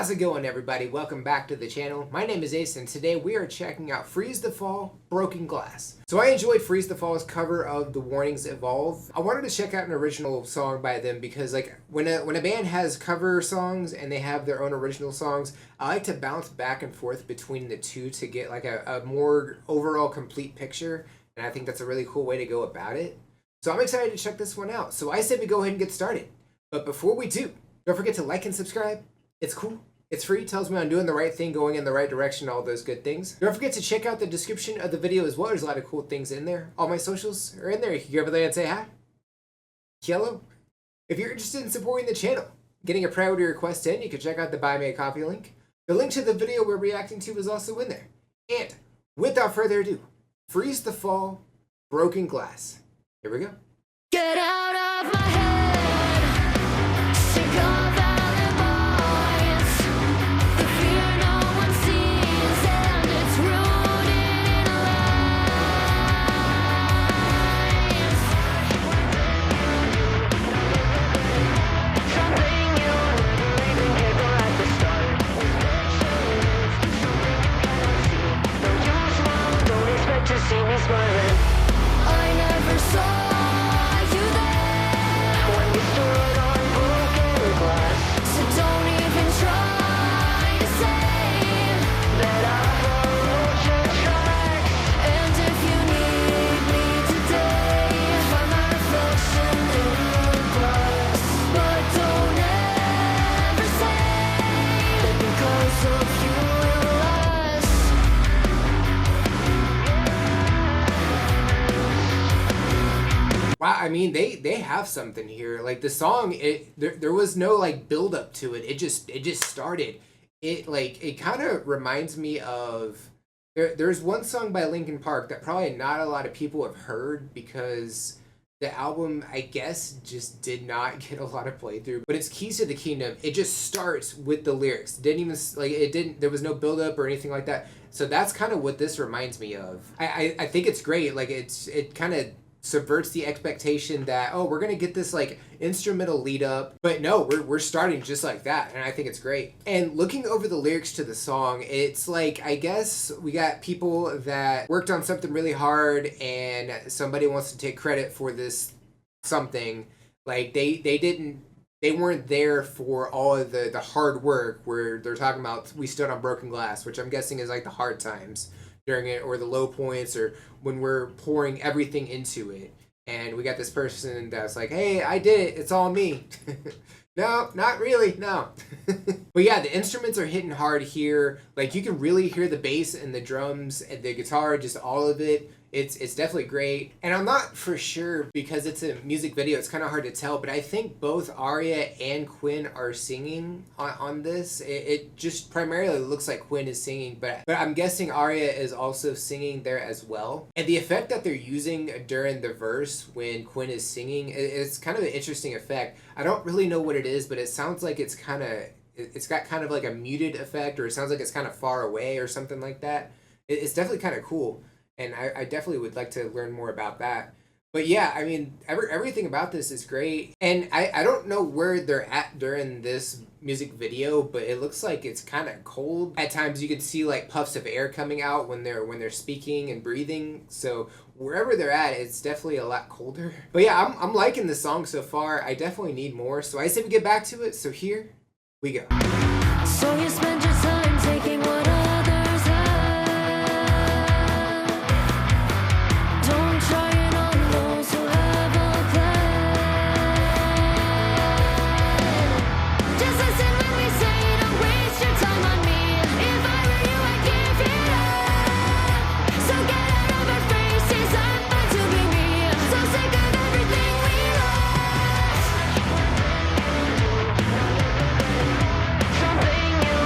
How's it going, everybody? Welcome back to the channel. My name is Ace, and today we are checking out Freeze the Fall, Broken Glass. So I enjoyed Freeze the Fall's cover of The Warnings Evolve. I wanted to check out an original song by them because when a band has cover songs and they have their own original songs, I like to bounce back and forth between the two to get a more overall complete picture, and I think that's a really cool way to go about it. So I'm excited to check this one out. So I said we go ahead and get started. But before we do, don't forget to like and subscribe. It's cool. It's free. Tells me I'm doing the right thing, going in the right direction, all those good things. Don't forget to check out the description of the video as well. There's a lot of cool things in there. All my socials are in there. You can go over there and say hi. Hello. If you're interested in supporting the channel, getting a priority request in, you can check out the Buy Me a Coffee link. The link to the video we're reacting to is also in there. And without further ado, Freeze the Fall, Broken Glass. Here we go. Get out of my head, sink all valley boys. The fear no one sees, and it's rooted in lies. Something you leaving paper at the start. Though you smile, don't expect to see me smiling. I never saw Wow, I mean, they have something here. Like the song, there was no build up to it. It just started. It kind of reminds me of there's one song by Linkin Park that probably not a lot of people have heard because the album, I guess, just did not get a lot of playthrough. But it's Keys to the Kingdom. It just starts with the lyrics. There was no build up or anything like that. So that's kind of what this reminds me of. I think it's great. It kind of subverts the expectation that, oh, we're gonna get this instrumental lead up, but no, we're starting just like that, and I think it's great. And looking over the lyrics to the song, it's I guess we got people that worked on something really hard and somebody wants to take credit for this something. They weren't there for all of the hard work where they're talking about we stood on broken glass, which I'm guessing is the hard times during it, or the low points, or when we're pouring everything into it. And we got this person that's like, hey, I did it, it's all me. No, not really, no. But yeah, the instruments are hitting hard here. You can really hear the bass and the drums and the guitar, just all of it. It's definitely great. And I'm not for sure, because it's a music video, it's kind of hard to tell, but I think both Aria and Quinn are singing on this. It just primarily looks like Quinn is singing, but I'm guessing Aria is also singing there as well. And the effect that they're using during the verse when Quinn is singing, it's kind of an interesting effect. I don't really know what it is, but it sounds like it's got kind of a muted effect, or it sounds like it's kind of far away or something like that. It's definitely kind of cool. And I definitely would like to learn more about that. But yeah, I mean, everything about this is great. And I don't know where they're at during this music video, but it looks like it's kind of cold. At times you could see puffs of air coming out when they're speaking and breathing. So wherever they're at, it's definitely a lot colder. But yeah, I'm liking the song so far. I definitely need more. So I say we get back to it. So here we go. So you spend your time taking what others have. Don't try it on those who have a plan. Just listen when we say, don't waste your time on me. If I were you, I'd give it up. So get out of our faces, I'm fine to be me. So sick of everything we lost. Something you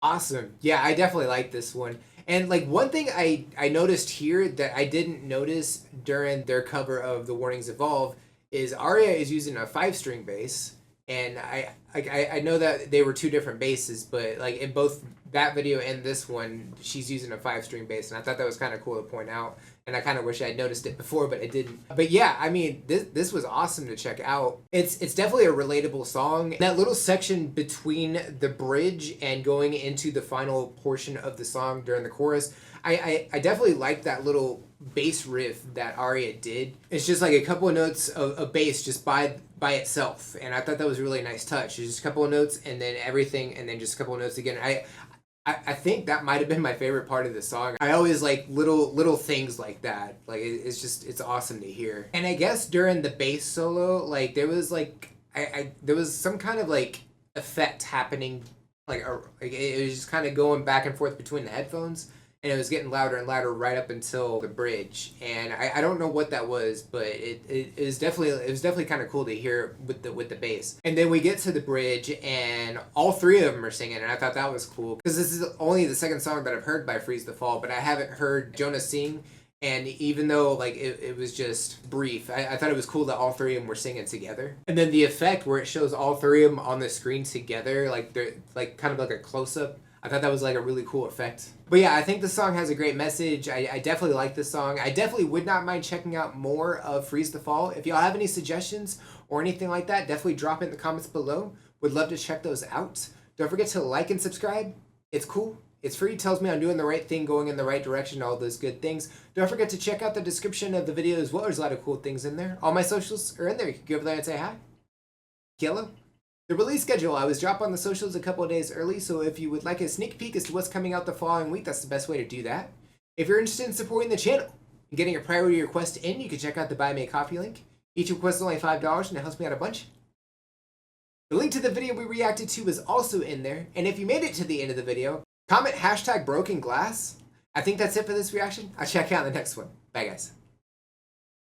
Awesome. Yeah, I definitely like this one. And like one thing I noticed here that I didn't notice during their cover of The Warnings Evolve is Arya is using a 5 string bass, and I know that they were two different basses, but like in both that video and this one, she's using a 5 string bass, and I thought that was kind of cool to point out. And I kind of wish I would noticed it before, but I didn't. But yeah, I mean, this was awesome to check out. It's definitely a relatable song. That little section between the bridge and going into the final portion of the song during the chorus, I definitely like that little bass riff that Arya did. It's just like a couple of notes of bass just by itself, and I thought that was a really nice touch. It's just a couple of notes and then everything, and then just a couple of notes again. I think that might have been my favorite part of the song. I always like little things like that. Like it's awesome to hear. And I guess during the bass solo, like there was like there was some kind of like effect happening, like it was just kind of going back and forth between the headphones, and it was getting louder and louder right up until the bridge. And I don't know what that was, but it was definitely kind of cool to hear with the bass. And then we get to the bridge, and all three of them are singing, and I thought that was cool because this is only the second song that I've heard by Freeze the Fall, but I haven't heard Jonah sing. And even though like it was just brief, I thought it was cool that all three of them were singing together. And then the effect where it shows all three of them on the screen together, like they're like kind of like a close up. I thought that was like a really cool effect. But yeah, I think the song has a great message. I definitely like this song. I definitely would not mind checking out more of Freeze the Fall. If y'all have any suggestions or anything like that, definitely drop it in the comments below. Would love to check those out. Don't forget to like and subscribe. It's cool. It's free. It tells me I'm doing the right thing, going in the right direction, all those good things. Don't forget to check out the description of the video as well. There's a lot of cool things in there. All my socials are in there. You can go over there and say hi. Hello. The release schedule, I was dropped on the socials a couple of days early, so if you would like a sneak peek as to what's coming out the following week, that's the best way to do that. If you're interested in supporting the channel and getting a priority request in, you can check out the Buy Me a Coffee link. Each request is only $5 and it helps me out a bunch. The link to the video we reacted to is also in there, and if you made it to the end of the video, comment #BrokenGlass. I think that's it for this reaction. I'll check you out in the next one. Bye guys.